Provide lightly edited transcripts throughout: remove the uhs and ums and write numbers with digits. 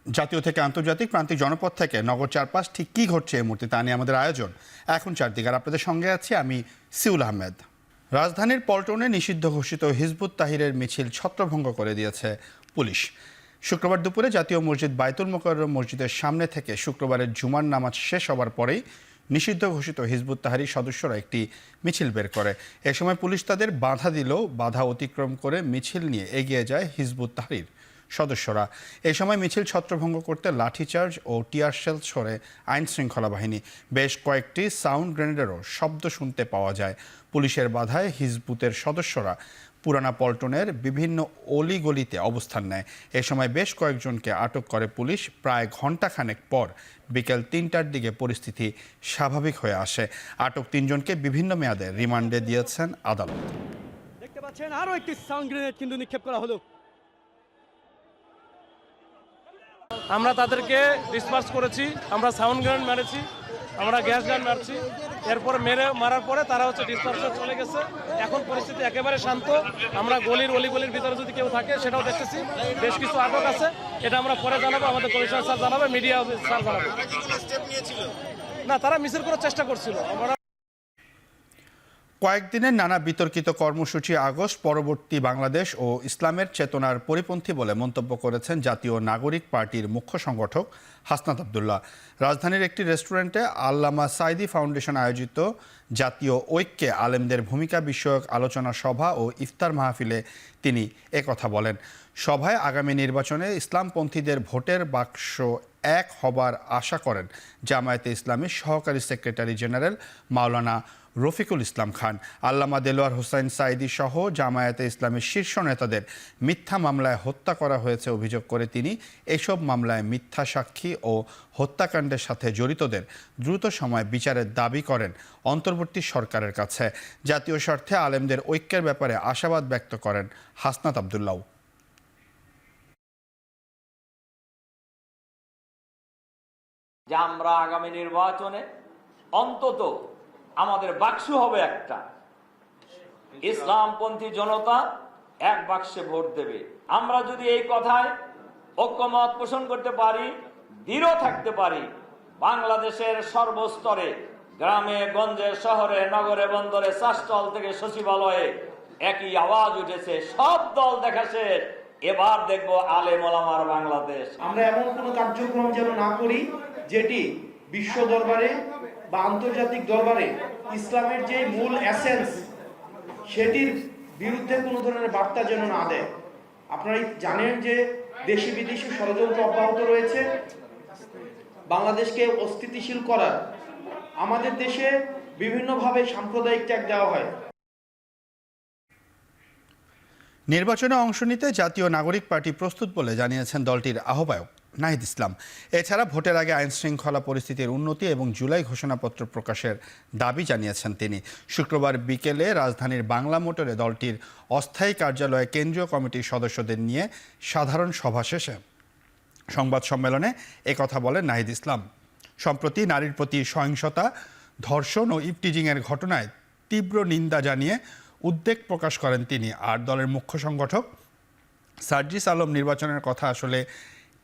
জাতীয় থেকে আন্তর্জাতিক প্রান্তিক জনপদ থেকে নগর চারপাশ ঠিক কী ঘটছে এই মুহূর্তে তা নিয়ে আমাদের আয়োজন এখন চারদিকে। আর আপনাদের সঙ্গে আছি আমি সিউল আহমেদ। রাজধানীর পল্টনে নিষিদ্ধ ঘোষিত হিজবুত তাহরিরের মিছিল ছত্রভঙ্গ করে দিয়েছে পুলিশ। শুক্রবার দুপুরে জাতীয় মসজিদ বায়তুল মোকাররম মসজিদের সামনে থেকে শুক্রবারের জুমার নামাজ শেষ হবার পরেই নিষিদ্ধ ঘোষিত হিজবুত তাহরির সদস্যরা একটি মিছিল বের করে। এ সময় পুলিশ তাদের বাধা দিলেও বাধা অতিক্রম করে মিছিল নিয়ে এগিয়ে যায় হিজবুত তাহরির সদস্যরা। এ সময় মিছিল ছত্রভঙ্গ করতে লাঠিচার্জ ও টিয়ার শেল ছড়ে আইন শৃঙ্খলা বাহিনী। বেশ কয়েকটি সাউন্ড গ্রেনেডেরও শব্দ শুনতে পাওয়া যায়। পুলিশের বাধায় হিজবুতের সদস্যরা পুরানা পল্টনের বিভিন্ন অলিগলিতে অবস্থান নেয়। এ সময় বেশ কয়েকজনকে আটক করে পুলিশ। প্রায় ঘণ্টাখানেক পর বিকেল ৩টার দিকে পরিস্থিতি স্বাভাবিক হয়ে আসে। আটক ৩জনকে বিভিন্ন মেয়াদে রিমান্ডে দিয়েছেন আদালত। দেখতে পাচ্ছেন আরও একটি সাউন্ড গ্রেনেড কিন্তু নিক্ষেপ করা হলো। আমরা তাদেরকে ডিসপার্স করেছি, আমরা সাউন্ড গ্রেনেড মেরেছি, আমরা গ্যাস গান মারছি। এরপরে মারার পরে তারা ডিসপার্স চলে গেছে। এখন পরিস্থিতি একেবারে শান্ত। আমরা অলিগলির ভিতরে যদি কেউ থাকে সেটাও দেখতেছি। বেশ কিছু আটক আছে, এটা আমরা পরে জানাবো, আমাদের কমিশনার স্যার জানাবে, মিডিয়া স্যার জানাবে। না, তারা মিছিল করার চেষ্টা করছিল। কয়েকদিনের নানা বিতর্কিত কর্মসূচি আগস্ট পরবর্তী বাংলাদেশ ও ইসলামের চেতনার পরিপন্থী বলে মন্তব্য করেছেন জাতীয় নাগরিক পার্টির মুখ্য সংগঠক হাসনাত আবদুল্লাহ। রাজধানীর একটি রেস্টুরেন্টে আল্লামা সাঈদী ফাউন্ডেশন আয়োজিত জাতীয় ঐক্যে আলেমদের ভূমিকা বিষয়ক আলোচনা সভা ও ইফতার মাহফিলে তিনি একথা বলেন। সভায় আগামী নির্বাচনে ইসলামপন্থীদের ভোটের বাক্স এক হবার আশা করেন জামায়াতে ইসলামীর সহকারী সেক্রেটারি জেনারেল মাওলানা রফিকুল ইসলাম খান। আল্লামা দেলোয়ার হোসাইন সাঈদী সহ জামায়াতে ইসলামের শীর্ষ নেতাদের মিথ্যা মামলায় হত্যা করা হয়েছে অভিযোগ করে তিনি এসব মামলায় মিথ্যা সাক্ষী ও হত্যাকাণ্ডের সাথে জড়িতদের দ্রুত সময় বিচারের দাবি করেন অন্তর্বর্তী সরকারের কাছে। জাতীয় স্বার্থে আলেমদের ঐক্যের ব্যাপারে আশাবাদ ব্যক্ত করেন হাসনাত আবদুল্লাহ। যে আমরা আগামী নির্বাচনে অন্তত আমাদের বাক্স হবে একটা, ইসলামপন্থী জনতা এক বাক্সে ভোট দেবে। আমরা যদি এই কথায় ঐক্যমত পোষণ করতে পারি, দৃঢ় থাকতে পারি, বাংলাদেশের সর্বস্তরে গ্রামে গঞ্জে শহরে নগরে বন্দরে চাষস্থল থেকে সচিবালয়ে একই আওয়াজ উঠেছে, সব দল দেখা শেষ, এবার দেখবো আলেম ওলামার বাংলাদেশ। আমরা এমন কোনো কার্যক্রম যেন না করি যেটি বিশ্ব দরবারে বা আন্তর্জাতিক দরবারে ইসলামের যে মূল এসেন্স সেটির বিরুদ্ধে কোনো ধরনের বার্তা যেন না দেয়। আপনারা জানেন যে দেশি বিদেশি ষড়যন্ত্র অব্যাহত রয়েছে বাংলাদেশকে অস্থিতিশীল করার। আমাদের দেশে বিভিন্নভাবে সাম্প্রদায়িক ট্যাগ দেওয়া হয়। নির্বাচনে অংশ নিতে জাতীয় নাগরিক পার্টি প্রস্তুত বলে জানিয়েছেন দলটির আহ্বায়ক নাহিদ ইসলাম। এছাড়া ভোটের আগে আইন শৃঙ্খলা পরিস্থিতির উন্নতি এবং জুলাই ঘোষণাপত্র প্রকাশের দাবি জানিয়েছেন তিনি। শুক্রবার বিকেলে রাজধানীর বাংলা মোটরে দলটির অস্থায়ী কার্যালয়ে কেন্দ্রীয় কমিটির সদস্যদের নিয়ে সাধারণ সভা শেষে সংবাদ সম্মেলনে একথা বলেন নাহিদ ইসলাম। সম্প্রতি নারীর প্রতি সহিংসতা, ধর্ষণ ও ইভটিজিংয়ের ঘটনায় তীব্র নিন্দা জানিয়ে উদ্বেগ প্রকাশ করেন তিনি। আর দলের মুখ্য সংগঠক সার্জিস আলম নির্বাচনের কথা আসলে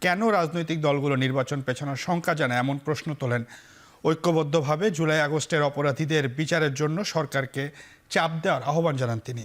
কেন রাজনৈতিক দলগুলো নির্বাচন পেছানোর শঙ্কা জানায় এমন প্রশ্ন তোলেন। ঐক্যবদ্ধভাবে জুলাই আগস্টের অপরাধীদের বিচারের জন্য সরকারকে চাপ দেওয়ার আহ্বান জানান তিনি।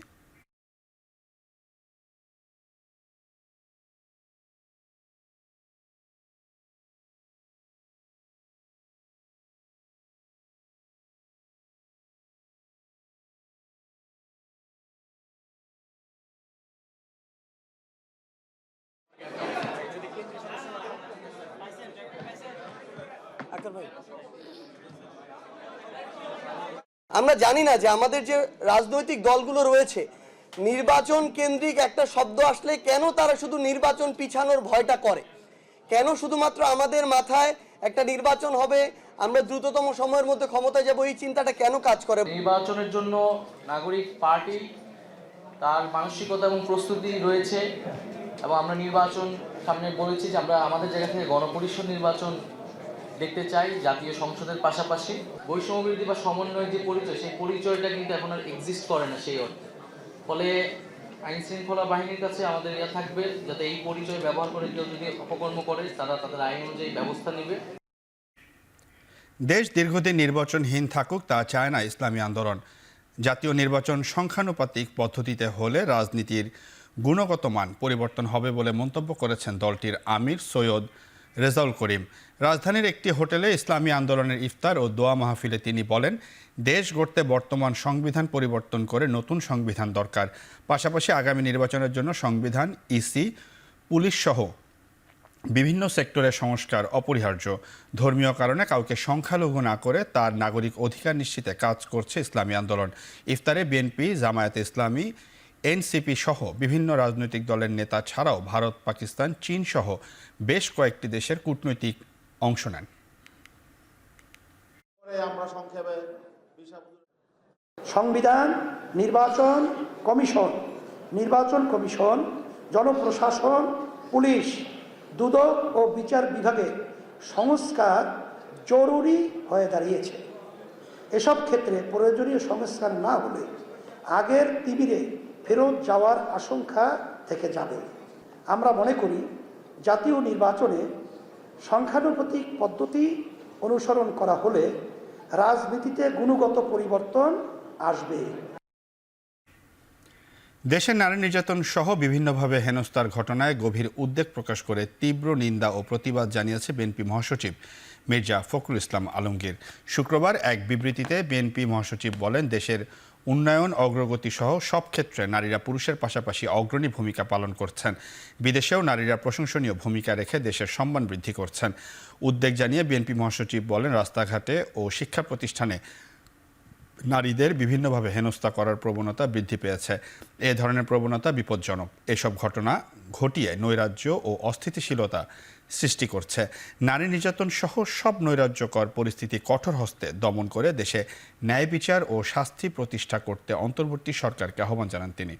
আমরা জানি না যে আমাদের যে রাজনৈতিক দলগুলো রয়েছে নির্বাচন কেন্দ্রিক একটা শব্দ আসলে কেন তারা শুধু নির্বাচন পিছানোর ভয়টা করে, কেন শুধুমাত্র আমাদের মাথায় একটা নির্বাচন হবে আমরা দ্রুততম সময়ের মধ্যে ক্ষমতায় যাব, এই চিন্তাটা কেন কাজ করে। নির্বাচনের জন্য নাগরিক পার্টি তার মানসিকতা এবং প্রস্তুতি রয়েছে এবং আমরা নির্বাচন সামনে বলেছি যে আমরা আমাদের জায়গা থেকে গণপরিষদ নির্বাচন দেখতে চাই জাতীয় সংসদের পাশাপাশি। বৈষম্যবিরোধী বা সমন্বয়ের যে পরিচয় সেই পরিচয়টা কিন্তু এখন আর এক্সিস্ট করে না সেই অর্থে। ফলে আইন শৃঙ্খলা বাহিনীর কাছে আমাদের থাকবে, যাতে এই পরিচয় ব্যবহার করে কেউ যদি অপকর্ম করে তারা তাদের আইন অনুযায়ী ব্যবস্থা নেবে। দেশ দীর্ঘদিন নির্বাচনহীন থাকুক তা চায় না ইসলামী আন্দোলন। জাতীয় নির্বাচন সংখ্যানুপাতিক পদ্ধতিতে হলে রাজনীতির গুণগত মান পরিবর্তন হবে বলে মন্তব্য করেছেন দলটির আমির সৈয়দ রেজাউল করিম। রাজধানীর একটি হোটেলে ইসলামী আন্দোলনের ইফতার ও দোয়া মাহফিলে তিনি বলেন, দেশ গড়তে বর্তমান সংবিধান পরিবর্তন করে নতুন সংবিধান দরকার। পাশাপাশি আগামী নির্বাচনের জন্য সংবিধান, ইসি, পুলিশ সহ বিভিন্ন সেক্টরের সংস্কার অপরিহার্য। ধর্মীয় কারণে কাউকে সংখ্যালঘু না করে তার নাগরিক অধিকার নিশ্চিতে কাজ করছে ইসলামী আন্দোলন। ইফতারে বিএনপি, জামায়াতে ইসলামী, এনসিপি সহ বিভিন্ন রাজনৈতিক দলের নেতা ছাড়াও ভারত, পাকিস্তান, চীন সহ বেশ কয়েকটি দেশের কূটনৈতিক অংশ নেন। সংবিধান, নির্বাচন কমিশন, জনপ্রশাসন, পুলিশ, দুদক ও বিচার বিভাগের সংস্কার জরুরি হয়ে দাঁড়িয়েছে। এসব ক্ষেত্রে প্রয়োজনীয় সংস্কার না হলে আগের তিমিরে ফেরত যাওয়ার আশঙ্কা থেকে যাবে। আমরা মনে করি জাতীয় নির্বাচনে সংখ্যানুপাতিক পদ্ধতি অনুসরণ করা হলে রাজনীতিতে গুণগত পরিবর্তন আসবে। দেশের নারী নির্যাতন সহ বিভিন্নভাবে হেনস্থার ঘটনায় গভীর উদ্বেগ প্রকাশ করে তীব্র নিন্দা ও প্রতিবাদ জানিয়েছে বিএনপি মহাসচিব মির্জা ফখরুল ইসলাম আলমগীর। শুক্রবার এক বিবৃতিতে বিএনপি মহাসচিব বলেন, দেশের উন্নয়ন, অগ্রগতি সহ সব ক্ষেত্রে নারীরা পুরুষের পাশাপাশি অগ্রণী ভূমিকা পালন করছেন। বিদেশেও নারীরা প্রশংসনীয় ভূমিকা রেখে দেশের সম্মান বৃদ্ধি করছেন। উদ্বেগ জানিয়ে বিএনপি মহাসচিব বলেন, রাস্তাঘাটে ও শিক্ষা প্রতিষ্ঠানে নারীদের বিভিন্নভাবে হেনস্থা করার প্রবণতা বৃদ্ধি পেয়েছে। এ ধরনের প্রবণতা বিপজ্জনক। এসব ঘটনা ঘটিয়ে নৈরাজ্য ও অস্থিতিশীলতা সৃষ্টি করছে। নারী নির্যাতন সহ সব নৈরাজ্যকর পরিস্থিতি কঠোর হস্তে দমন করে দেশে ন্যায় বিচার ও শাস্তি প্রতিষ্ঠা করতে অন্তর্বর্তী সরকারকে আহ্বান জানান তিনি।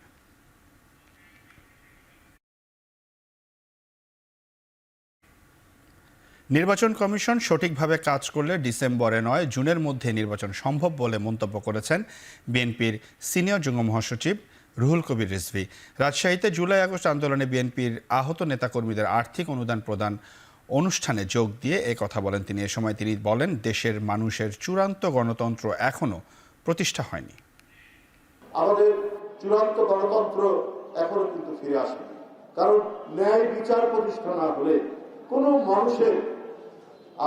নির্বাচন কমিশন সঠিকভাবে কাজ করলে ডিসেম্বরে নয়, জুনের মধ্যে নির্বাচন সম্ভব বলে মন্তব্য করেছেন বিএনপির সিনিয়র যুগ্ম মহাসচিব রুহুল কবির রিজভী। রাজশাহীতে জুলাই-আগস্ট আন্দোলনে বিএনপির আহত নেতাকর্মীদের আর্থিক অনুদান প্রদান অনুষ্ঠানে যোগ দিয়ে এ কথা বলেন তিনি। এ সময় তিনি বলেন, দেশের মানুষের চূড়ান্ত গণতন্ত্র এখনো প্রতিষ্ঠা হয়নি। আমাদের চূড়ান্ত গণতন্ত্র এখনো কিন্তু ফিরে আসেনি, কারণ ন্যায় বিচার প্রতিষ্ঠা না হলে কোনো মানুষের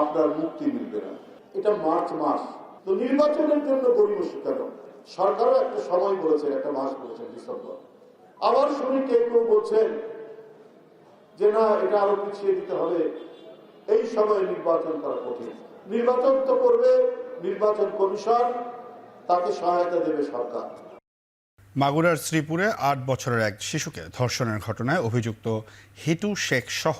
আপনার মুক্তি মিলবে না। এটা মার্চ মাস, তো নির্বাচনের জন্য পরিবেশ কেন? সরকারও একটা সময় বলেছেন, একটা মাস বলেছেন ডিসেম্বর। আবার শুনি কেউ বলছেন যে না, এটা আরো পিছিয়ে দিতে হবে, এই সময় নির্বাচন করা কঠিন। নির্বাচন তো করবে নির্বাচন কমিশন, তাকে সহায়তা দেবে সরকার। মাগুরার শ্রীপুরে ৮ বছরের এক শিশুকে ধর্ষণের ঘটনায় অভিযুক্ত হিটু শেখ সহ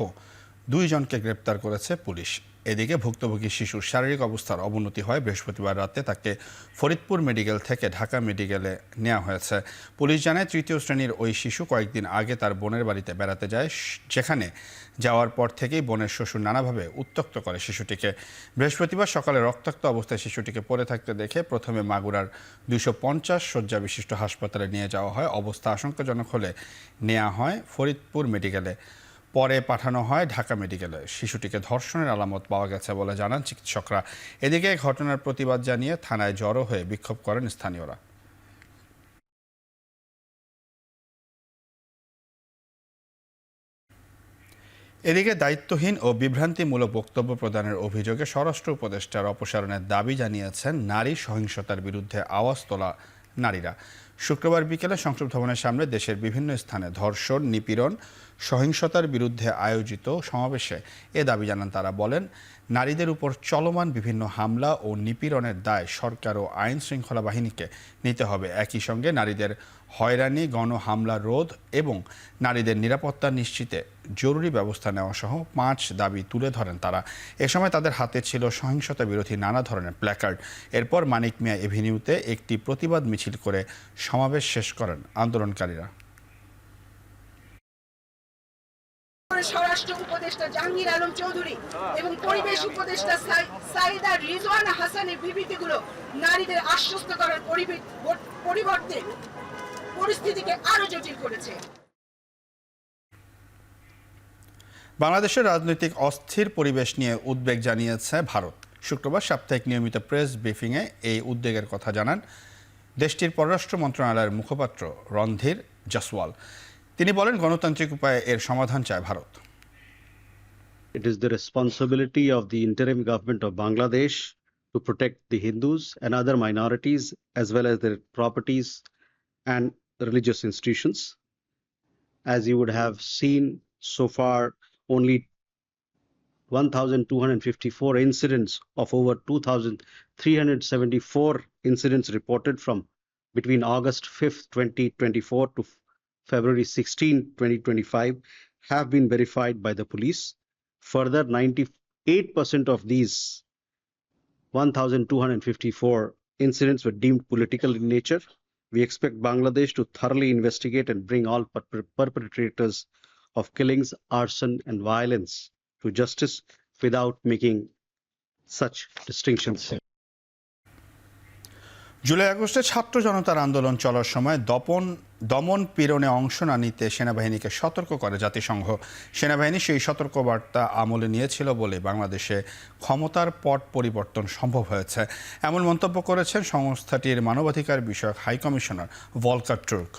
2 জনকে গ্রেপ্তার করেছে পুলিশ। এদিকে ভুক্তভোগী শিশুর শারীরিক অবস্থার অবনতি হয় বৃহস্পতিবার রাতে তাকে ফরিদপুর মেডিকেল থেকে ঢাকা মেডিকেলে নেওয়া হয়েছে। পুলিশ জানায়, তৃতীয় শ্রেণীর ওই শিশু কয়েকদিন আগে তার বোনের বাড়িতে বেড়াতে যায়, যেখানে যাওয়ার পর থেকেই বোনের শ্বশুর নানাভাবে উত্ত্যক্ত করে শিশুটিকে। বৃহস্পতিবার সকালে রক্তাক্ত অবস্থায় শিশুটিকে পড়ে থাকতে দেখে প্রথমে মাগুরার 250 শয্যা বিশিষ্ট হাসপাতালে নিয়ে যাওয়া হয়। অবস্থা আশঙ্কাজনক হলে নেওয়া হয় ফরিদপুর মেডিকেলে, পরে পাঠানো হয় ঢাকা মেডিকেলে। শিশুটিকে ধর্ষণের আলামত পাওয়া গেছে বলে জানান চিকিৎসকরা। এদিকে ঘটনার প্রতিবাদ জানিয়ে থানায় জড়ো হয়ে বিক্ষোভ করেন স্থানীয়রা। এদিকে দায়িত্বহীন ও বিভ্রান্তিমূলক বক্তব্য প্রদানের অভিযোগে স্বরাষ্ট্র উপদেষ্টার অপসারণের দাবি জানিয়েছেন নারী সহিংসতার বিরুদ্ধে আওয়াজ তোলা নারীরা। শুক্রবার বিকেলে সংসদ ভবনের সামনে দেশের বিভিন্ন স্থানে ধর্ষণ, নিপীড়ন, সহিংসতার বিরুদ্ধে আয়োজিত সমাবেশে এ দাবি জানান তারা। বলেন, নারীদের উপর চলমান বিভিন্ন হামলা ও নিপীড়নের দায় সরকার ও আইন শৃঙ্খলা বাহিনীকে নিতে হবে। একই সঙ্গে নারীদের হয়রানি, গণহামলা রোধ এবং নারীদের নিরাপত্তা নিশ্চিতে জরুরি ব্যবস্থা নেওয়া সহ 5 দাবি তুলে ধরেন তারা। এ সময় তাদের হাতে ছিল সহিংসতা বিরোধী নানা ধরনের প্ল্যাকার্ড। এরপর মানিক মিয়া এভিনিউতে একটি প্রতিবাদ মিছিল করে সমাবেশ শেষ করেন আন্দোলনকারীরা। স্বরাষ্ট্র উপদেষ্টা জাহাঙ্গীর আলম চৌধুরী এবং পরিবেশ উপদেষ্টা সাইদা রিজওয়ানা হাসানের বিবৃতিগুলো নারীদের আশ্বস্ত করার পরিবর্তে পরিস্থিতিকে আরো জটিল করেছে। বাংলাদেশের রাজনৈতিক অস্থির পরিবেশ নিয়ে উদ্বেগ জানিয়েছে ভারত। শুক্রবার সাপ্তাহিক নিয়মিত প্রেস ব্রিফিংয়ে এই উদ্বেগের কথা জানান দেশটির পররাষ্ট্র মন্ত্রণালয়ের মুখপাত্র রণধীর জসওয়াল। তিনি বলেন, গণতান্ত্রিক উপায়ে এর সমাধান চায় Bharat. It is the responsibility of the interim government of Bangladesh to protect the Hindus and other minorities as well as their properties and religious institutions. As you would have seen so far, only 1,254 incidents of over 2,374 incidents reported from between August 5th, 2024 to February 16, 2025 have been verified by the police. Further, 98% of these 1,254 incidents were deemed political in nature. We expect Bangladesh to thoroughly investigate and bring all perpetrators of killings, arson, and violence to justice without making such distinctions. July আগস্টে ছাত্র জনতার আন্দোলন চলার সময় দমন পীড়নে অংশ না নিতে সেনাবাহিনীকে সতর্ক করে জাতিসংঘ। সেনাবাহিনী সেই সতর্কবার্তা আমলে নিয়েছিল বলে বাংলাদেশে ক্ষমতার পট পরিবর্তন সম্ভব হয়েছে, এমন মন্তব্য করেছেন সংস্থাটির মানবাধিকার বিষয়ক high commissioner Volker Turk.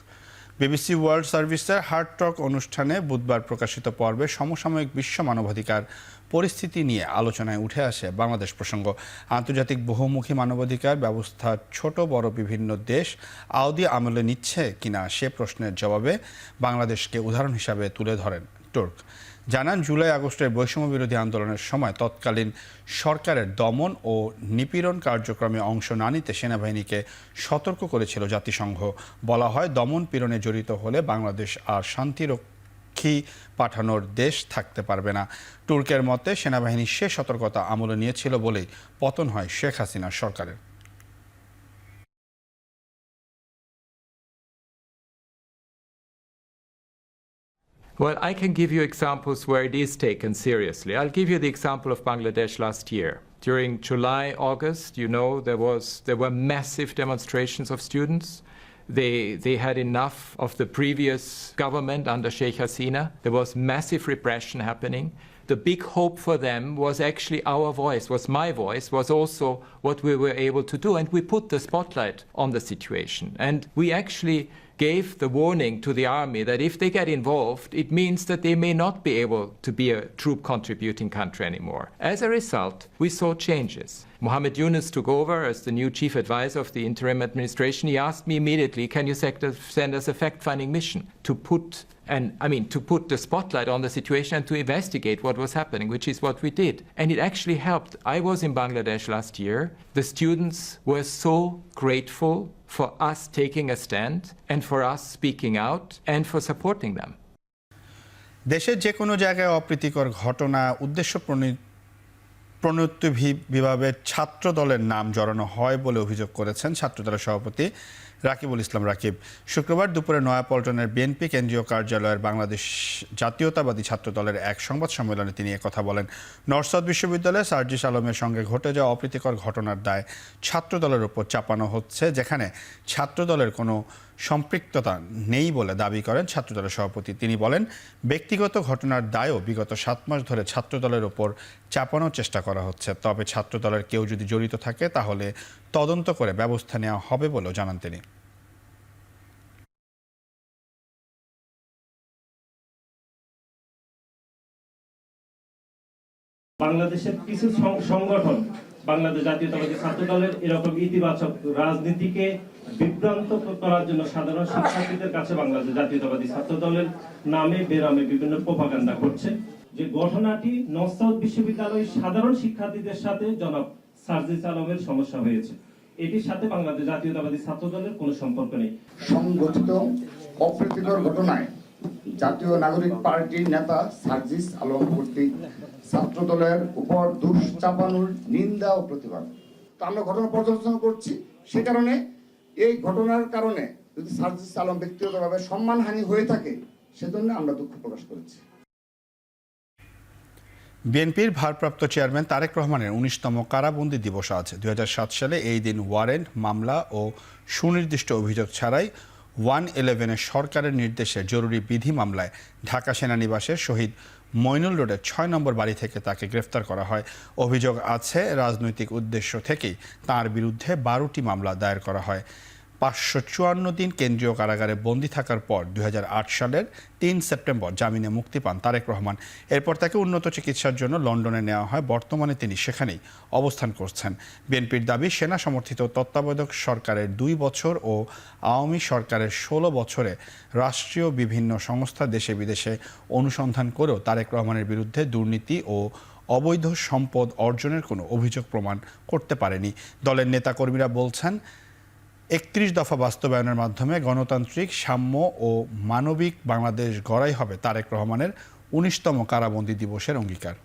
BBC World সার্ভিসের হার্ড টক অনুষ্ঠানে বুধবার প্রকাশিত পর্বে সমসাময়িক বিশ্ব মানবাধিকার পরিস্থিতি নিয়ে আলোচনায় উঠে আসে বাংলাদেশ প্রসঙ্গ। আন্তর্জাতিক বহুমুখী মানবাধিকার ব্যবস্থা ছোট বড় বিভিন্ন দেশ আওদি আমলে নিচ্ছে কিনা সে প্রশ্নের জবাবে বাংলাদেশকে উদাহরণ হিসাবে তুলে ধরেন তুর্ক। জানান, জুলাই আগস্টের বৈষম্য বিরোধী আন্দোলনের সময় তৎকালীন সরকারের দমন ও নিপীড়ন কার্যক্রমে অংশ না নিতে সেনাবাহিনীকে সতর্ক করেছিল জাতিসংঘ। বলা হয়, দমন পীড়নে জড়িত হলে বাংলাদেশ আর শান্তিরক্ষী পাঠানোর দেশ থাকতে পারবে না। তুর্কের মতে, সেনাবাহিনী সে সতর্কতা আমলে নিয়েছিল বলেই পতন হয় শেখ হাসিনার সরকারের। Well, I can give you examples where it is taken seriously. I'll give you the example of Bangladesh last year. During July, August, you know, there were massive demonstrations of students. They had enough of the previous government under Sheikh Hasina. There was massive repression happening. The big hope for them was actually our voice, was my voice, was also what we were able to do. And we put the spotlight on the situation. And we actually gave the warning to the army that if they get involved, it means that they may not be able to be a troop contributing country anymore. As a result, we saw changes. Mohammed Yunus took over as the new chief advisor of the interim administration. He asked me immediately, can you send us a fact-finding mission to put the spotlight on the situation and to investigate what was happening, which is what we did. And it actually helped. I was in Bangladesh last year. The students were so grateful for us taking a stand and for us speaking out and for supporting them. দেশের যে কোনো জায়গায় অপ্রীতিকর ঘটনা উদ্দেশ্য প্রণোদিতভাবে ছাত্র দলের নাম জড়ানো হয় বলে অভিযোগ করেছেন ছাত্রদলের সভাপতি রাকিবুল ইসলাম রাকিব। শুক্রবার দুপুরে নয়াপল্টনের বিএনপি কেন্দ্রীয় কার্যালয়ের বাংলাদেশ জাতীয়তাবাদী ছাত্র দলের এক সংবাদ সম্মেলনে তিনি একথা বলেন। নর্থ সাউথ বিশ্ববিদ্যালয়ে সার্জিস আলমের সঙ্গে ঘটে যাওয়া অপ্রীতিকর ঘটনার দায় ছাত্র দলের উপর চাপানো হচ্ছে, যেখানে ছাত্র দলের কোনো সম্পৃক্ততা নেই বলে দাবি করেন ছাত্রদলের সভাপতি। তিনি বলেন, ব্যক্তিগত ঘটনার দায়ও বিগত 7 মাস ধরে ছাত্রদলের ওপর চাপানোর চেষ্টা করা হচ্ছে। তবে ছাত্রদলের কেউ যদি জড়িত থাকে তাহলে তদন্ত করে ব্যবস্থা নেওয়া হবে বলেও জানান তিনি। বাংলাদেশের কিছু সংগঠন বাংলাদেশ জাতীয়তাবাদী ছাত্র দলের এরকম ইতিবাচক রাজনীতিকে বিভ্রান্ত করার জন্য সাধারণ শিক্ষার্থীদের কাছে বাংলাদেশ জাতীয়তাবাদী ছাত্র দলের নামে বেনামে বিভিন্ন প্রোপাগান্ডা করছে। যে ঘটনাটি নর্থ সাউথ বিশ্ববিদ্যালয়ের সাধারণ শিক্ষার্থীদের সাথে জনাব সার্জিস আলমের সমস্যা হয়েছে, এটির সাথে বাংলাদেশ জাতীয়তাবাদী ছাত্র দলের কোনো সম্পর্ক নেই। সংগঠিত অপ্রীতিকর ঘটনায় জাতীয় নাগরিক পার্টির নেতা সার্জিস আলম কর্তৃক ছাত্র দলের উপর দোষ চাপানোর নিন্দা ও প্রতিবাদ। তো আমরা ঘটনা পর্যালোচনা করছি, সে কারণে এই ঘটনার কারণে যদি সার্জিস আলম ব্যক্তিগতভাবে সম্মানহানি হয়ে থাকে সেজন্য আমরা দুঃখ প্রকাশ করেছি। বিএনপির ভারপ্রাপ্ত চেয়ারম্যান তারেক রহমানের 19তম কারাবন্দী দিবস আজ। 2007 সালে এই দিন ওয়ারেন্ট, মামলা ও সুনির্দিষ্ট অভিযোগ ছাড়াই 111 সরকারের নির্দেশে জরুরি বিধি মামলায় ঢাকা সেনানিবাসের শহীদ মইনুল রোডের 6 নম্বর বাড়ি থেকে তাকে গ্রেফতার করা হয়। অভিযোগ আছে রাজনৈতিক উদ্দেশ্য থেকেই তার বিরুদ্ধে 12টি মামলা দায়ের করা হয়। 554 দিন কেন্দ্রীয় কারাগারে বন্দী থাকার পর 2008 সালের 3 সেপ্টেম্বর জামিনে মুক্তি পান তারেক রহমান। এরপর তাকে উন্নত চিকিৎসার জন্য লন্ডনে নেওয়া হয়। বর্তমানে তিনি সেখানেই অবস্থান করছেন। বিএনপির দাবি, সেনা সমর্থিত তত্ত্বাবধায়ক সরকারের 2 বছর ও আওয়ামী সরকারের 16 বছরে রাষ্ট্রীয় বিভিন্ন সংস্থা দেশে বিদেশে অনুসন্ধান করেও তারেক রহমানের বিরুদ্ধে দুর্নীতি ও অবৈধ সম্পদ অর্জনের কোনো অভিযোগ প্রমাণ করতে পারেনি। দলের নেতাকর্মীরা বলছেন, 31 দফা বাস্তবায়নের মাধ্যমে গণতান্ত্রিক, সাম্য ও মানবিক বাংলাদেশ গড়াই হবে তারেক রহমানের 19তম কারাবন্দী দিবসের অঙ্গীকার।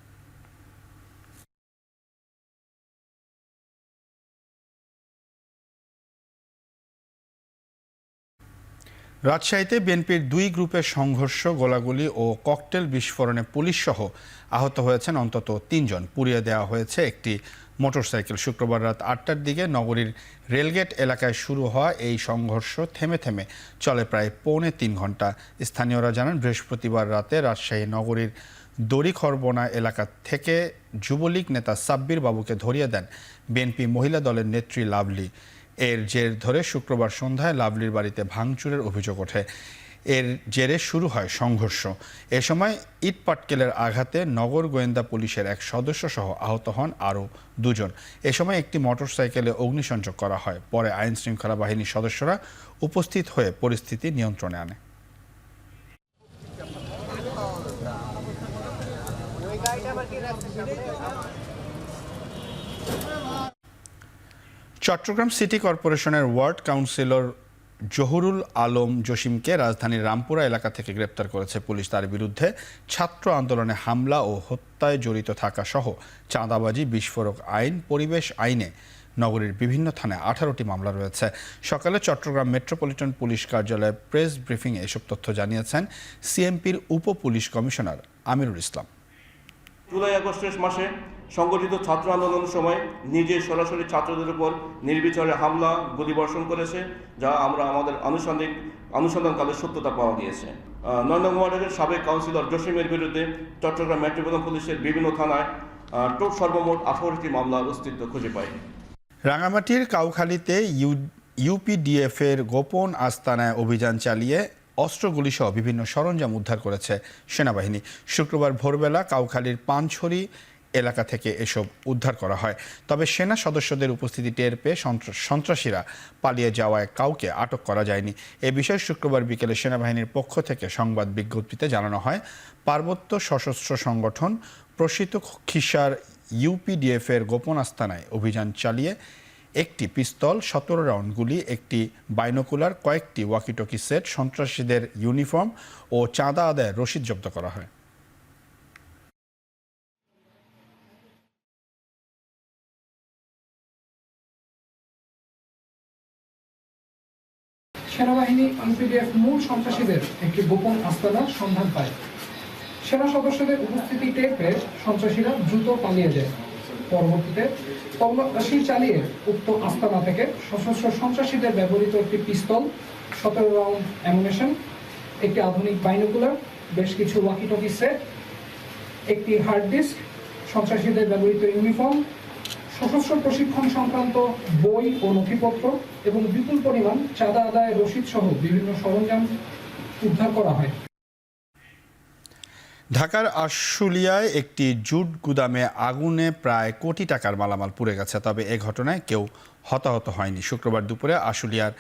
রাজশাহীতে বিএনপির 2 গ্রুপের সংঘর্ষ, গোলাগুলি ও ককটেল বিস্ফোরণে পুলিশ সহ আহত হয়েছেন অন্তত 3 জন। পুড়িয়ে দেওয়া হয়েছে একটি মোটরসাইকেল। শুক্রবার রাত 8টার দিকে নগরীর রেলগেট এলাকায় শুরু হওয়া এই সংঘর্ষ থেমে থেমে চলে প্রায় পৌনে 3 ঘন্টা। স্থানীয়রা জানান, বৃহস্পতিবার রাতে রাজশাহী নগরীর দড়িখরবনা এলাকা থেকে যুবলীগ নেতা সাব্বির বাবুকে ধরিয়ে দেন বিএনপি মহিলা দলের নেত্রী লাভলি। এর জের ধরে শুক্রবার সন্ধ্যায় লাভলির বাড়িতে ভাঙচুরের অভিযোগ ওঠে। এর জেরে শুরু হয় সংঘর্ষ। এ সময় ইট পাটকেলের আঘাতে নগর গোয়েন্দা পুলিশের এক সদস্য সহ আহত হন আরও 2 জন। এ সময় একটি মোটরসাইকেলে অগ্নিসংযোগ করা হয়। পরে আইন শৃঙ্খলা বাহিনীর সদস্যরা উপস্থিত হয়ে পরিস্থিতি নিয়ন্ত্রণে আনে। চট্টগ্রাম সিটি কর্পোরেশনের ওয়ার্ড কাউন্সিলর জহুরুল আলম জসিমকে রাজধানীর রামপুরা এলাকা থেকে গ্রেপ্তার করেছে পুলিশ। তার বিরুদ্ধে ছাত্র আন্দোলনে হামলা ও হত্যায় জড়িত থাকা সহ চাঁদাবাজি, বিস্ফোরক আইন, পরিবেশ আইনে নগরীর বিভিন্ন থানায় 18টি মামলা রয়েছে। সকালে চট্টগ্রাম মেট্রোপলিটন পুলিশ কার্যালয়ে প্রেস ব্রিফিংয়ে এসব তথ্য জানিয়েছেন সিএমপির উপ পুলিশ কমিশনার আমিরুল ইসলাম। জুলাই আগস্টের মাসে সংগঠিত ছাত্র আন্দোলনের সময় নিজে সরাসরি ছাত্রদের উপর নির্বিচারে হামলা, গুলিবর্ষণ করেছে, যা আমরা আমাদের অনুসন্ধানকালে সত্যতা পাওয়া গিয়েছে। 9 নং ওয়ার্ডের সাবেক কাউন্সিলর জসিমের বিরুদ্ধে চট্টগ্রাম মেট্রোপলিটন পুলিশের বিভিন্ন থানায় সর্বমোট 18টি মামলার অস্তিত্ব খুঁজে পায়। রাঙামাটির কাউখালীতে ইউপিডিএফের গোপন আস্তানায় অভিযান চালিয়ে অস্ত্রগুলিসহ বিভিন্ন সরঞ্জাম উদ্ধার করেছে সেনাবাহিনী। শুক্রবার ভোরবেলা কাউখালীর পানছড়ি এলাকা থেকে এসব উদ্ধার করা হয়। তবে সেনা সদস্যদের উপস্থিতি টের পেয়ে সন্ত্রাসীরা পালিয়ে যাওয়ায় কাউকে আটক করা যায়নি। এ বিষয়ে শুক্রবার বিকেলে সেনাবাহিনীর পক্ষ থেকে সংবাদ বিজ্ঞপ্তিতে জানানো হয়, পার্বত্য সশস্ত্র সংগঠন প্রসিত খিসার ইউপিডিএফের গোপন আস্তানায় অভিযান চালিয়ে একটি পিস্তল, 17 রাউন্ড গুলি, একটি বাইনোকুলার, কয়েকটি ওয়াকিটকি সেট, সন্ত্রাসীদের ইউনিফর্ম ও চাঁদা আদায়ের রসিদ জব্দ করা হয়। সেনাবাহিনী ইউপিডিএফ মূল সন্ত্রাসীদের একটি গোপন আস্তানার সন্ধান পায়। সেনা সদস্যদের উপস্থিতি টের পেয়ে সন্ত্রাসীরা দ্রুত পালিয়ে যায়। পরবর্তীতে তল্লাশি চালিয়ে উক্ত আস্তানা থেকে সশস্ত্র সন্ত্রাসীদের ব্যবহৃত একটি পিস্তল, 17 রাউন্ড অ্যামুনেশন, একটি আধুনিক বাইনোকুলার, বেশ কিছু ওয়াকিটকি সেট, একটি হার্ড ডিস্ক, সন্ত্রাসীদের ব্যবহৃত ইউনিফর্ম, সশস্ত্র প্রশিক্ষণ সংক্রান্ত বই ও নথিপত্র এবং বিপুল পরিমাণ চাঁদা আদায়ের রসিদ সহ বিভিন্ন সরঞ্জাম উদ্ধার করা হয়। ঢাকার আশুলিয়ায় একটি জুট গুদামে আগুনে প্রায় কোটি টাকার মালামাল পুড়ে গেছে। তবে এ ঘটনায় কেউ হতাহত হয়নি। শুক্রবার দুপুরে আশুলিয়ার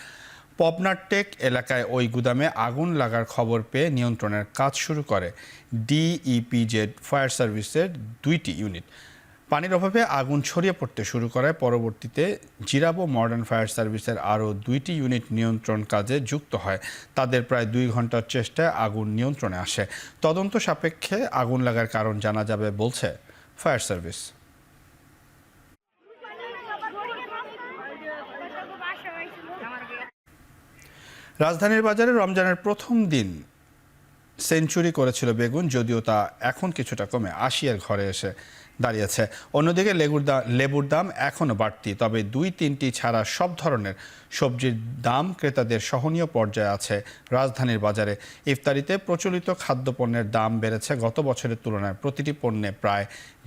পপনারটেক এলাকায় ওই গুদামে আগুন লাগার খবর পেয়ে নিয়ন্ত্রণের কাজ শুরু করে ডিইপিজেড ফায়ার সার্ভিসের 2টি ইউনিট। পানির অভাবে আগুন ছড়িয়ে পড়তে শুরু করে। পরবর্তীতে জিরাবো মডার্ন ফায়ার সার্ভিসের আরও 2টি ইউনিট নিয়ন্ত্রণ কাজে যুক্ত হয়। তাদের প্রায় 2 ঘন্টার চেষ্টায় আগুন নিয়ন্ত্রণে আসে। তদন্ত সাপেক্ষে আগুন লাগার কারণ জানা যাবে বলছে ফায়ার সার্ভিস। রাজধানীর বাজারে রমজানের প্রথম দিন সেঞ্চুরি করেছিল বেগুন, যদিও তা এখন কিছুটা কমে 80-এর ঘরে এসে দাঁড়িয়েছে। অন্যদিকে লেবুর দাম এখনও বাড়তি, তবে 2-3টি ছাড়া সব ধরনের সবজির দাম ক্রেতাদের সহনীয় পর্যায়ে আছে রাজধানীর বাজারে। ইফতারিতে প্রচলিত খাদ্যপণ্যের দাম বেড়েছে গত বছরের তুলনায় প্রতিটি পণ্যে প্রায়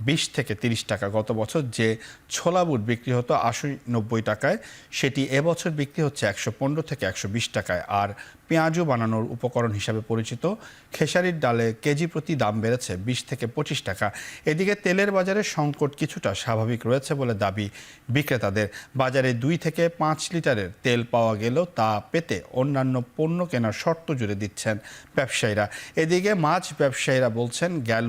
20 থেকে 30 টাকা। গত বছর যে ছোলা বুট বিক্রি হতো 80-90 টাকায়, সেটি এবছর বিক্রি হচ্ছে 115 থেকে 120 টাকায়। আর পেঁয়াজু বানানোর উপকরণ হিসাবে পরিচিত খেসারির ডালে কেজি প্রতি দাম বেড়েছে 20 থেকে 25 টাকা। এদিকে তেলের বাজারে সংকট কিছুটা স্বাভাবিক রয়েছে বলে দাবি বিক্রেতাদের। বাজারে 2 থেকে 5 লিটারের তেল পাওয়া গেলেও তা পেতে অন্যান্য পণ্য কেনার শর্ত জুড়ে দিচ্ছেন ব্যবসায়ীরা। এদিকে মাছ ব্যবসায়ীরা বলছেন গেল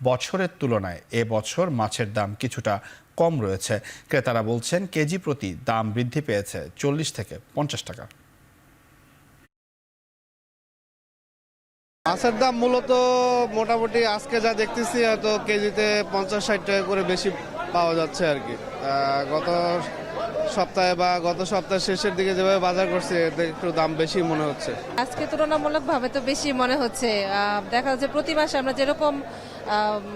বছরের তুলনায় এবছর মাছের দাম কিছুটা কম রয়েছে। ক্রেতারা বলছেন কেজি প্রতি দাম বৃদ্ধি পেয়েছে 40 থেকে 50 টাকা। মাছের দাম মূলত মোটামুটি আজকে যা দেখতেছি হয়তো কেজিতে 50-60 টাকা করে বেশি পাওয়া যাচ্ছে আর কি। গত সপ্তাহে বা গত সপ্তাহের শেষের দিকে যেভাবে বাজার করছে এতে একটু দাম বেশি মনে হচ্ছে। আজকে তুলনামূলকভাবে তো বেশি মনে হচ্ছে। দেখা যাচ্ছে প্রতি মাসে আমরা যেরকম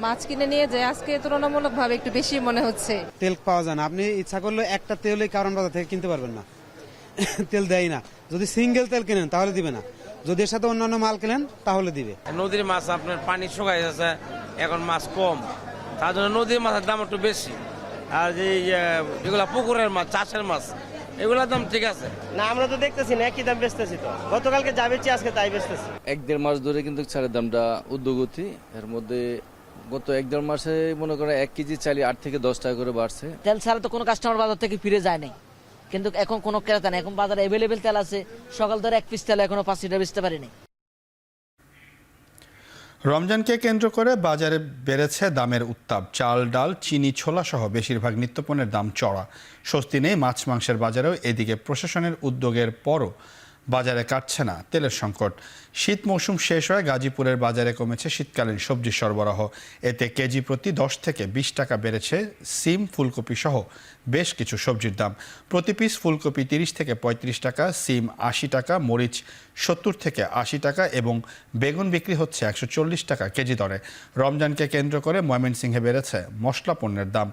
মাছ কিনে নিয়ে যাই, আজকে তুলনামূলকভাবে একটু বেশি মনে হচ্ছে। তেল পাওয়া যায় না, আপনি ইচ্ছা করলে একটা তেলই কারণ বাজার থেকে কিনতে পারবেন না, তেল দেয় না। যদি সিঙ্গেল তেল কেনেন তাহলে দিবে না, যদি এর সাথে অন্যান্য মাল কেনেন তাহলে দিবে। নদীর মাছ আপনার পানি শুকাই যাচ্ছে, এখন মাছ কম, তার জন্য নদীর মাছের দাম একটু বেশি। আর যে যেগুলা পুকুরের মাছ, চাষের মাছ, এগুলোর দাম ঠিক আছে না, আমরা তো দেখতেছি না একই দাম বেচতেছি, তো গতকালকে যা বেচছি আজকে তাই বেচতেছি। 1-1.5 মাস ধরে কিন্তু চালের দামটা ঊর্ধ্বগতি। এর মধ্যে গত 1-1.5 মাসে মনে করেন 1 কেজি চালে 8 থেকে 10 টাকা করে বাড়ছে। তেল ছাড়া তো কোনো কাস্টমার বাজার থেকে ফিরে যায় নাই, কিন্তু এখন কোনো ক্রেতা নেই। এখন বাজারে অ্যাভেলেবেল তেল আছে, সকাল ধরে 1 পিস তেল এখনো 5 লিটার বেচতে পারিনি। রমজানকে কেন্দ্র করে বাজারে বেড়েছে দামের উত্তাপ। চাল, ডাল, চিনি, ছোলা সহ বেশিরভাগ নিত্যপণ্যের দাম চড়া। স্বস্তি নেই মাছ মাংসের বাজারেও। এদিকে প্রশাসনের উদ্যোগের পরও বাজারে কাটছে না তেলের সংকট। শীত মৌসুম শেষ হয়ে গাজীপুরের বাজারে কমেছে শীতকালীন সবজি সরবরাহ। এতে কেজি প্রতি 10 থেকে 20 টাকা বেড়েছে সিম, ফুলকপি সহ বেশ কিছু সবজির দাম। প্রতি পিস ফুলকপি 30 থেকে 35 টাকা, সিম 80 টাকা, মরিচ 70 থেকে 80 টাকা এবং বেগুন বিক্রি হচ্ছে 140 টাকা কেজি দরে। রমজানকে কেন্দ্র করে ময়মনসিংহে বেড়েছে মশলা পণ্যের দাম,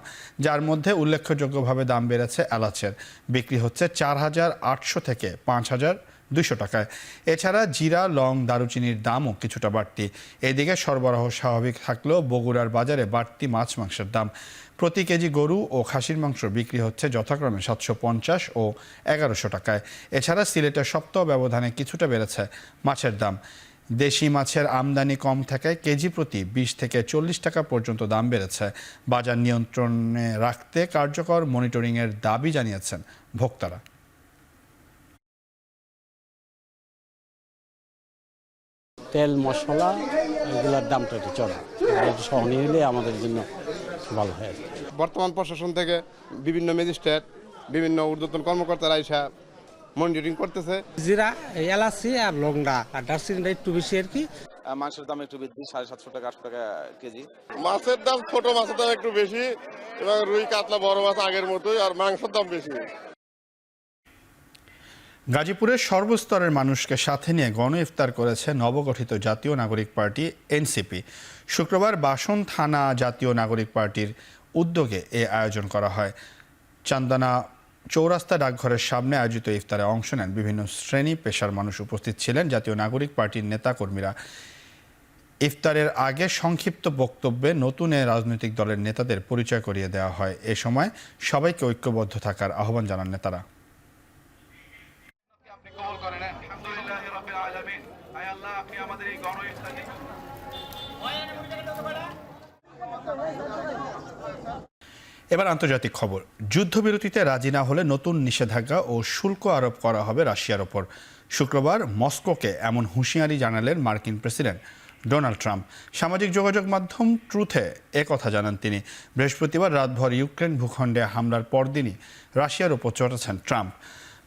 যার মধ্যে উল্লেখযোগ্যভাবে দাম বেড়েছে এলাচের। বিক্রি হচ্ছে 4,800 থেকে 5,200 টাকায়। এছাড়া জিরা, লং, দারুচিনির দামও কিছুটা বাড়তি। এদিকে সরবরাহ স্বাভাবিক থাকলেও বগুড়ার বাজারে বাড়তি মাছ মাংসের দাম। প্রতি কেজি গরু ও খাসির মাংস বিক্রি হচ্ছে যথাক্রমে 750 ও 1100 টাকায়। এছাড়া সিলেটের সপ্তাহ ব্যবধানে কিছুটা বেড়েছে মাছের দাম। দেশি মাছের আমদানি কম থাকায় কেজি প্রতি 20 থেকে 40 টাকা পর্যন্ত দাম বেড়েছে। বাজার নিয়ন্ত্রণে রাখতে কার্যকর মনিটরিংয়ের দাবি জানিয়েছেন ভোক্তারা। তেল, মশলা এগুলোর দামটা একটু চড়া, সহনীয় হলে আমাদের জন্য ভালো হয়। বর্তমান প্রশাসন থেকে বিভিন্ন ম্যাজিস্ট্রেট, বিভিন্ন ঊর্ধ্বতন কর্মকর্তারা এসে মনিটরিং করতেছে। জিরা, এলাচি আর লংডা আর দারচিনিটা একটু বেশি আর কি। মাংসের দাম একটু বৃদ্ধি, 750 টাকা 800 টাকা কেজি। মাছের দাম, ছোট মাছের দাম একটু বেশি এবং রুই, কাতলা, বড় মাছ আগের মতোই, আর মাংসের দাম বেশি। গাজীপুরের সর্বস্তরের মানুষকে সাথে নিয়ে গণ ইফতার করেছে নবগঠিত জাতীয় নাগরিক পার্টি এনসিপি। শুক্রবার বাসন থানা জাতীয় নাগরিক পার্টির উদ্যোগে এ আয়োজন করা হয়। চান্দানা চৌরাস্তা ডাকঘরের সামনে আয়োজিত ইফতারে অংশ নেন বিভিন্ন শ্রেণী পেশার মানুষ। উপস্থিত ছিলেন জাতীয় নাগরিক পার্টির নেতাকর্মীরা। ইফতারের আগে সংক্ষিপ্ত বক্তব্যে নতুন এ রাজনৈতিক দলের নেতাদের পরিচয় করিয়ে দেওয়া হয়। এ সময় সবাইকে ঐক্যবদ্ধ থাকার আহ্বান জানান নেতারা। এবার আন্তর্জাতিক খবর। যুদ্ধবিরতিতে রাজি না হলে নতুন নিষেধাজ্ঞা ও শুল্ক আরোপ করা হবে রাশিয়ার ওপর। শুক্রবার মস্কোকে এমন হুঁশিয়ারি জানালেন মার্কিন প্রেসিডেন্ট ডোনাল্ড ট্রাম্প। সামাজিক যোগাযোগ মাধ্যম ট্রুথে একথা জানান তিনি। বৃহস্পতিবার রাতভর ইউক্রেন ভূখণ্ডে হামলার পরদিনই রাশিয়ার ওপর চটেছেন ট্রাম্প।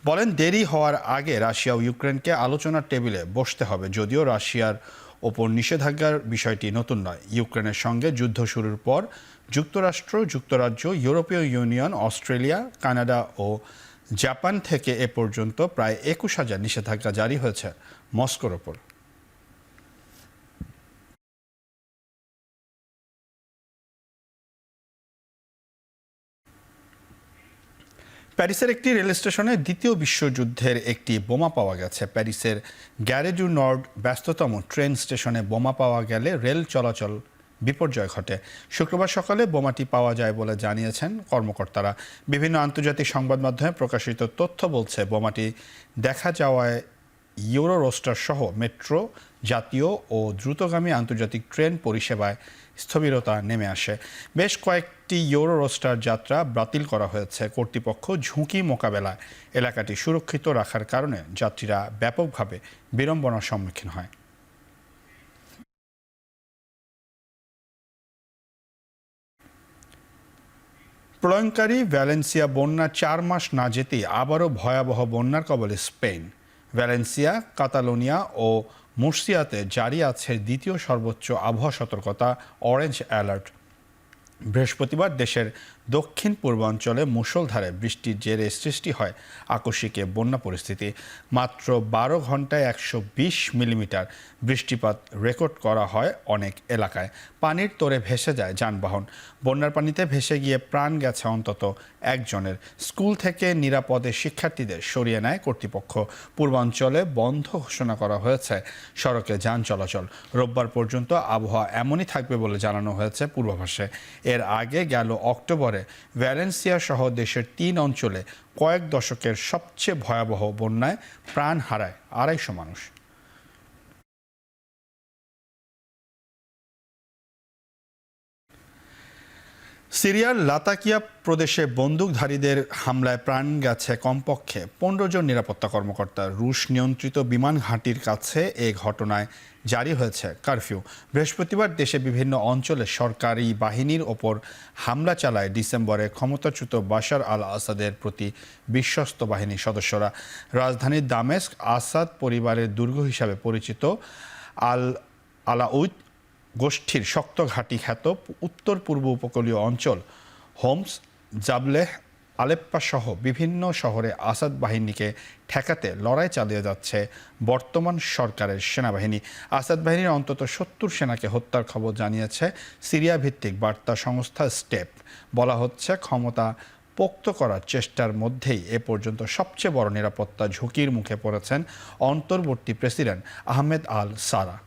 বলেন দেরি হওয়ার আগে রাশিয়া ও ইউক্রেনকে আলোচনার টেবিলে বসতে হবে। যদিও রাশিয়ার ওপর নিষেধাজ্ঞার বিষয়টি নতুন নয়। ইউক্রেনের সঙ্গে যুদ্ধ শুরুর পর যুক্তরাষ্ট্র, যুক্তরাজ্য, ইউরোপীয় ইউনিয়ন, অস্ট্রেলিয়া, কানাডা ও জাপান থেকে এ পর্যন্ত প্রায় 21,000 নিষেধাজ্ঞা জারি হয়েছে মস্কোর ওপর। প্যারিসের একটি রেল স্টেশনে দ্বিতীয় বিশ্বযুদ্ধের একটি বোমা পাওয়া গেছে। প্যারিসের গ্যারে ডু নর্ড ব্যস্ততম ট্রেন স্টেশনে বোমা পাওয়া গেলে রেল চলাচল বিপর্যয় ঘটে। শুক্রবার সকালে বোমাটি পাওয়া যায় বলে জানিয়েছেন কর্মকর্তারা। বিভিন্ন আন্তর্জাতিক সংবাদ মাধ্যমে প্রকাশিত তথ্য বলছে বোমাটি দেখা যাওয়ায় ইউরোরোস্টার সহ মেট্রো, জাতীয় ও দ্রুতগামী আন্তর্জাতিক ট্রেন পরিষেবায় স্থবিরতা নেমে আসে। বেশ কয়েকটি ইউরোরোস্টার যাত্রা বাতিল করা হয়েছে। কর্তৃপক্ষ ঝুঁকি মোকাবেলায় এলাকাটি সুরক্ষিত রাখার কারণে যাত্রীরা ব্যাপকভাবে বিড়ম্বনার সম্মুখীন হয়। প্রলয়ঙ্কারী ভ্যালেন্সিয়া বন্যা 4 মাস না যেতেই আবারও ভয়াবহ বন্যার কবলে স্পেন। ভ্যালেন্সিয়া, কাতালোনিয়া ও মুর্সিয়াতে জারি আছে দ্বিতীয় সর্বোচ্চ আবহাওয়া সতর্কতা, অরেঞ্জ অ্যালার্ট। বৃহস্পতিবার দেশের দক্ষিণ পূর্বাঞ্চলে মুষলধারে বৃষ্টির জেরে সৃষ্টি হয় আকস্মিক বন্যা পরিস্থিতি। মাত্র 12 ঘন্টায় 120 মিলিমিটার বৃষ্টিপাত রেকর্ড করা হয় অনেক এলাকায়। পানির তোড়ে ভেসে যায় যানবাহন। বন্যার পানিতে ভেসে গিয়ে প্রাণ গেছে অন্তত একজনের। স্কুল থেকে নিরাপদে শিক্ষার্থীদের সরিয়ে নেয় কর্তৃপক্ষ। পূর্বাঞ্চলে বন্ধ ঘোষণা করা হয়েছে সড়কে যান চলাচল। রোববার পর্যন্ত আবহাওয়া এমনই থাকবে বলে জানানো হয়েছে পূর্বাভাসে। এর আগে গেল অক্টোবরে ভ্যালেন্সিয়া সহ দেশের 3 অঞ্চলে কয়েক দশকের সবচেয়ে ভয়াবহ বন্যায় প্রাণ হারায় 250 মানুষ। সিরিয়ার লাতাকিয়া প্রদেশে বন্দুকধারীদের হামলায় প্রাণ গেছে কমপক্ষে 15 জন নিরাপত্তা কর্মকর্তা। রুশ নিয়ন্ত্রিত বিমান ঘাঁটির কাছে এ ঘটনায় জারি হয়েছে কারফিউ। বৃহস্পতিবার দেশে বিভিন্ন অঞ্চলে সরকারি বাহিনীর ওপর হামলা চালায় ডিসেম্বরে ক্ষমতাচ্যুত বাশার আল আসাদের প্রতি বিশ্বস্ত বাহিনীর সদস্যরা। রাজধানীর দামেস্ক আসাদ পরিবারের দুর্গ হিসাবে পরিচিত আল আলাউদ গোষ্ঠীর শক্ত ঘাঁটি খ্যাত উত্তর পূর্ব উপকূলীয় অঞ্চল হোমস, জাবলেহ, আলেপ্পা সহ বিভিন্ন শহরে আসাদ বাহিনীকে ঠেকাতে লড়াই চালিয়ে যাচ্ছে বর্তমান সরকারের সেনাবাহিনী। আসাদ বাহিনীর অন্তত 70 সেনাকে হত্যার খবর জানিয়েছে সিরিয়া ভিত্তিক বার্তা সংস্থা স্টেপ। বলা হচ্ছে ক্ষমতা পোক্ত করার চেষ্টার মধ্যেই এ পর্যন্ত সবচেয়ে বড় নিরাপত্তা ঝুঁকির মুখে পড়েছেন অন্তর্বর্তী প্রেসিডেন্ট আহমেদ আল সারা।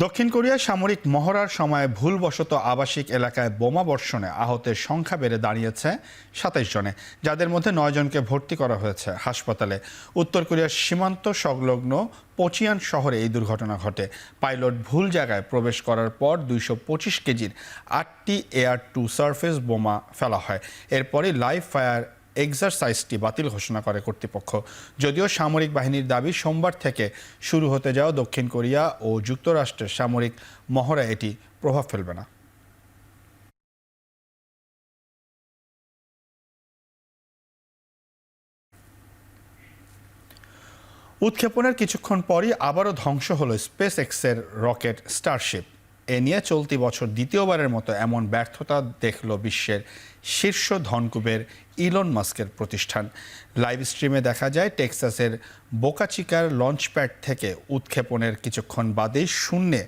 দক্ষিণ কোরিয়ার সামরিক মহড়ার সময় ভুলবশত আবাসিক এলাকায় বোমা বর্ষণে আহতের সংখ্যা বেড়ে দাঁড়িয়েছে 27 জনে, যাদের মধ্যে 9 জনকে ভর্তি করা হয়েছে হাসপাতালে। উত্তর কোরিয়ার সীমান্ত সংলগ্ন পোচিয়ান শহরে এই দুর্ঘটনা ঘটে। পাইলট ভুল জায়গায় প্রবেশ করার পর 225 কেজির 8টি এয়ার টু সারফেস বোমা ফেলা হয়। এরপরই লাইভ ফায়ার এক্সারসাইজটি বাতিল ঘোষণা করে কর্তৃপক্ষ। যদিও সামরিক বাহিনীর দাবি সোমবার থেকে শুরু হতে যাওয়া দক্ষিণ কোরিয়া ও যুক্তরাষ্ট্রের সামরিক মহড়ায় এটি প্রভাব ফেলবে না। উৎক্ষেপণের কিছুক্ষণ পরই আবারও ধ্বংস হলো স্পেস এক্সের রকেট স্টারশিপ। এ নিয়ে চলতি বছর দ্বিতীয়বারের মতো এমন ব্যর্থতা দেখল বিশ্বের শীর্ষ ধনকুবের ইলন মাস্কের প্রতিষ্ঠান। লাইভ স্ট্রিমে দেখা যায় টেক্সাসের বোকা চিকার লঞ্চপ্যাড থেকে উৎক্ষেপণের কিছুক্ষণ বাদেই শূন্যে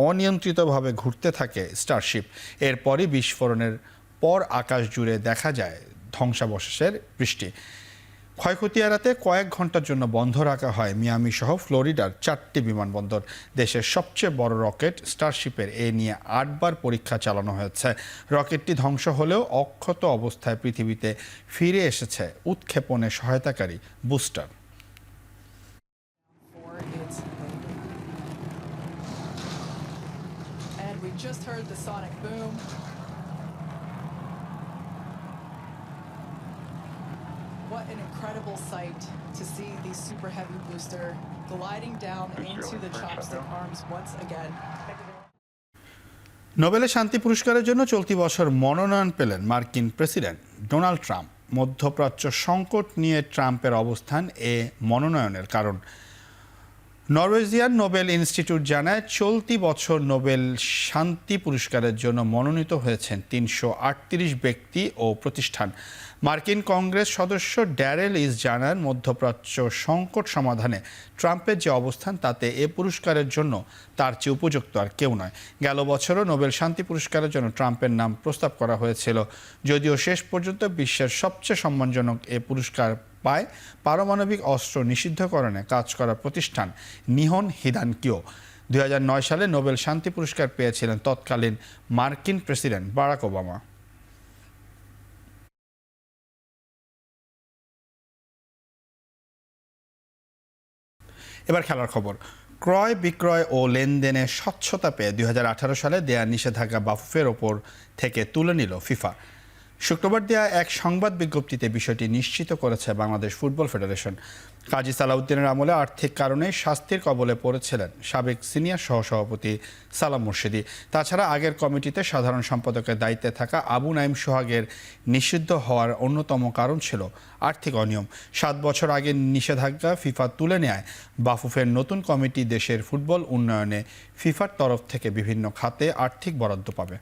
অনিয়ন্ত্রিতভাবে ঘুরতে থাকে স্টারশিপ। এরপরই বিস্ফোরণের পর আকাশ জুড়ে দেখা যায় ধ্বংসাবশেষের বৃষ্টি। ক্ষয়ক্ষতি এড়াতে কয়েক ঘন্টার জন্য বন্ধ রাখা হয় মিয়ামি সহ ফ্লোরিডার 4টি বিমানবন্দর। দেশের সবচেয়ে বড় রকেট স্টারশিপের এ নিয়ে 8 বার পরীক্ষা চালানো হয়েছে। রকেটটি ধ্বংস হলেও অক্ষত অবস্থায় পৃথিবীতে ফিরে এসেছে উৎক্ষেপণে সহায়তাকারী booster. What an incredible sight to see the super heavy booster gliding down into the chopstick arms once again. নোবেলের শান্তি পুরস্কারের জন্য চলতি বছর মনোনয়ন পেলেন মার্কিন প্রেসিডেন্ট ডোনাল্ড ট্রাম্প। মধ্যপ্রাচ্য সংকট নিয়ে ট্রাম্পের অবস্থান এ মনোনয়নের কারণ। নরওয়েজিয়ান নোবেল ইনস্টিটিউট জানায় চলতি বছর নোবেল শান্তি পুরস্কারের জন্য মনোনীত হয়েছেন 338 ব্যক্তি ও প্রতিষ্ঠান। মার্কিন কংগ্রেস সদস্য ড্যারেল ইস জানান মধ্যপ্রাচ্য সংকট সমাধানে ট্রাম্পের যে অবস্থান তাতে এ পুরস্কারের জন্য তার চেয়ে উপযুক্ত আর কেউ নয়। গেল বছরও নোবেল শান্তি পুরস্কারের জন্য ট্রাম্পের নাম প্রস্তাব করা হয়েছিল, যদিও শেষ পর্যন্ত বিশ্বের সবচেয়ে সম্মানজনক এ পুরস্কার পায় পারমাণবিক অস্ত্র নিষিদ্ধকরণে কাজ করা প্রতিষ্ঠান নিহন হিদানকিও। 2009 সালে নোবেল শান্তি পুরস্কার পেয়েছিলেন তৎকালীন মার্কিন প্রেসিডেন্ট বারাক ওবামা। এবার খেলার খবর। ক্রয় বিক্রয় ও লেনদেনে স্বচ্ছতা পেয়ে 2018 সালে দেয়া নিষেধাজ্ঞা বাফুফের ওপর থেকে তুলে নিল ফিফা। শুক্রবার দেয়া এক সংবাদ বিজ্ঞপ্তিতে বিষয়টি নিশ্চিত করেছে বাংলাদেশ ফুটবল ফেডারেশন। কাজী সালাউদ্দিনের আমলে আর্থিক কারণে শাস্তির কবলে পড়েছিলেন সাবেক সিনিয়র সহসভাপতি সালাম মুর্শিদি। তাছাড়া আগের কমিটিতে সাধারণ সম্পাদকের দায়িত্বে থাকা আবু নাইম সোহাগের নিষিদ্ধ হওয়ার অন্যতম কারণ ছিল আর্থিক অনিয়ম। 7 বছর আগে নিষেধাজ্ঞা ফিফা তুলে নেয় বাফুফের নতুন কমিটি দেশের ফুটবল উন্নয়নে ফিফার তরফ থেকে বিভিন্ন খাতে আর্থিক বরাদ্দ পাবে।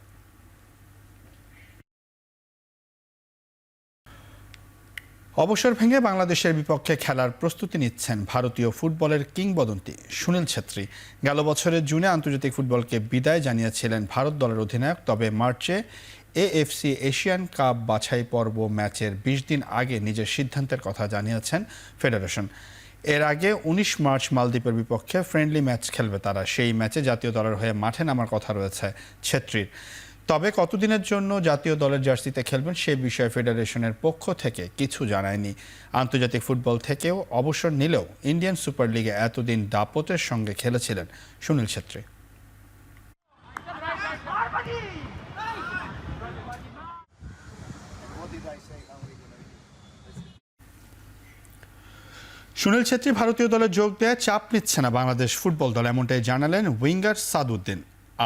অবসর ভেঙে বাংলাদেশের বিপক্ষে খেলার প্রস্তুতি নিচ্ছেন ভারতীয় ফুটবলের কিংবদন্তি সুনীল ছেত্রী। গেল বছরের জুনে আন্তর্জাতিক ফুটবলকে বিদায় জানিয়েছিলেন ভারত দলের অধিনায়ক। তবে মার্চে এএফসি এশিয়ান কাপ বাছাই পর্ব ম্যাচের 20 দিন আগে নিজের সিদ্ধান্তের কথা জানিয়েছেন ফেডারেশন। এর আগে 19 মার্চ মালদ্বীপের বিপক্ষে ফ্রেন্ডলি ম্যাচ খেলবে তারা। সেই ম্যাচে জাতীয় দলের হয়ে মাঠে নামার কথা রয়েছে ছেত্রীর। তবে কতদিনের জন্য জাতীয় দলের জার্সিতে খেলবেন সে বিষয়ে ফেডারেশনের পক্ষ থেকে কিছু জানায়নি। আন্তর্জাতিক ফুটবল থেকেও অবসর নিলেও ইন্ডিয়ান সুপার লিগে এতদিন দাপটের সঙ্গে খেলেছিলেন সুনীল ছেত্রী। সুনীল ছেত্রী ভারতীয় দলে যোগ দেয় চাপ নিচ্ছে না বাংলাদেশ ফুটবল দল, এমনটাই জানালেন উইঙ্গার সাদউদ্দিন।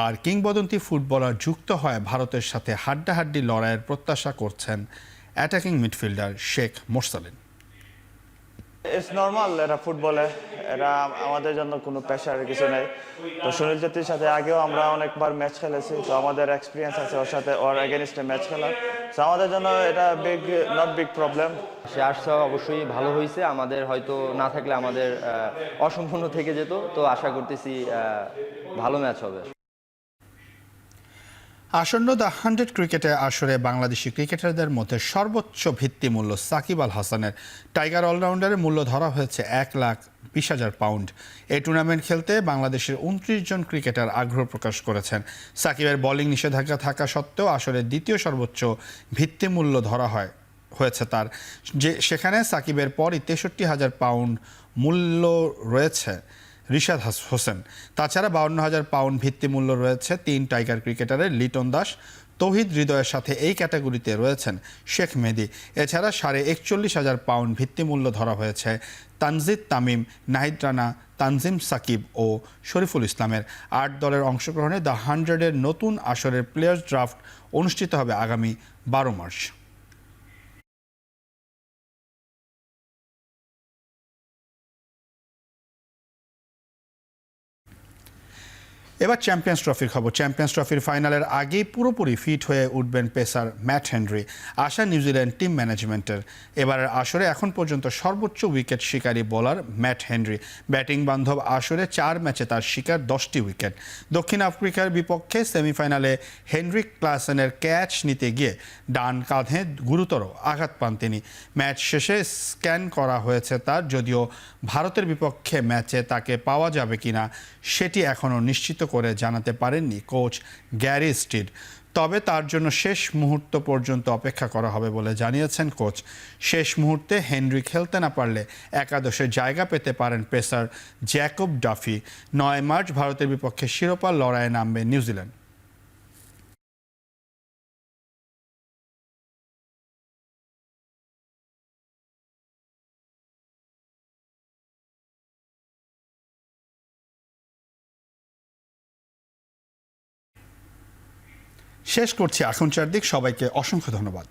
আর কিংবদন্তি ফুটবলার যুক্ত হয় ভারতের সাথে হাড্ডাহাড্ডি লড়াইয়ের প্রত্যাশা করছেন attacking midfielder Sheikh Morsalin. It's normal, এরা ফুটবলে, এরা আমাদের জন্য কোনো প্রেশার কিছু নেই। তো সুনীল ছেত্রীর সাথে আগেও আমরা অনেকবার ম্যাচ খেলেছি, তো আমাদের এক্সপিরিয়েন্স আছে ওর সাথে, ওর এগেনস্টে ম্যাচ খেলার। তো আমাদের জন্য এটা নট বিগ প্রবলেম। সে আসছে অবশ্যই ভালো হয়েছে, আমাদের হয়তো না থাকলে আমাদের অসম্পূর্ণ থেকে যেত। তো আশা করতেছি ভালো ম্যাচ হবে। আসন্ন দ্য 100 ক্রিকেটে আসরে বাংলাদেশি ক্রিকেটারদের মধ্যে সর্বোচ্চ ভিত্তিমূল্য সাকিব আল হাসানের। টাইগার অলরাউন্ডারের মূল্য ধরা হয়েছে 1,20,000 পাউন্ড। এই টুর্নামেন্ট খেলতে বাংলাদেশের 29 জন ক্রিকেটার আগ্রহ প্রকাশ করেছেন। সাকিবের বোলিং নিষেধাজ্ঞা থাকা সত্ত্বেও আসরের দ্বিতীয় সর্বোচ্চ ভিত্তিমূল্য ধরা হয়েছে তার, যে সেখানে সাকিবের পরই 63,000 পাউন্ড মূল্য রয়েছে রিশাদ হোসেন। তাছাড়া 52,000 পাউন্ড ভিত্তিমূল্য রয়েছে 3 টাইগার ক্রিকেটারের লিটন দাস, তৌহিদ হৃদয়ের সাথে এই ক্যাটাগরিতে রয়েছেন শেখ মেহেদী। এছাড়া 41,500 পাউন্ড ভিত্তিমূল্য ধরা হয়েছে তানজিদ তামিম, নাহিদ রানা, তানজিম সাকিব ও শরীফুল ইসলামের। 8 দলের অংশগ্রহণে দ্য 100-এর নতুন আসরের প্লেয়ার্স ড্রাফট অনুষ্ঠিত হবে আগামী 12 মার্চ। এবার চ্যাম্পিয়ন্স ট্রফির খবর। চ্যাম্পিয়ন্স ট্রফির ফাইনালের আগেই পুরোপুরি ফিট হয়ে উঠবেন পেসার ম্যাট হেনরি, আশা নিউজিল্যান্ড টিম ম্যানেজমেন্টের। এবারের আসরে এখন পর্যন্ত সর্বোচ্চ উইকেট শিকারী বোলার ম্যাট হেনরি। ব্যাটিং বান্ধব আসরে 4 ম্যাচে তার শিকার 10টি উইকেট। দক্ষিণ আফ্রিকার বিপক্ষে সেমিফাইনালে হেনরিক ক্লাসেনের ক্যাচ নিতে গিয়ে ডান কাঁধে গুরুতর আঘাত পান তিনি। ম্যাচ শেষে স্ক্যান করা হয়েছে তার, যদিও ভারতের বিপক্ষে ম্যাচে তাকে পাওয়া যাবে কিনা সেটি এখনও নিশ্চিত করে জানাতে পারেননি কোচ গ্যারি স্টিড। তবে তার জন্য শেষ মুহূর্ত পর্যন্ত অপেক্ষা করা হবে বলে জানিয়েছেন কোচ। শেষ মুহূর্তে হেনরি খেলতে না পারলে একাদশে জায়গা পেতে পারেন পেসার জ্যাকব ডাফি। 9 মার্চ ভারতের বিপক্ষে শিরোপা লড়াইয়ে নামবে নিউজিল্যান্ড। শেষ করছি এখন চারদিক। সবাইকে অসংখ্য ধন্যবাদ।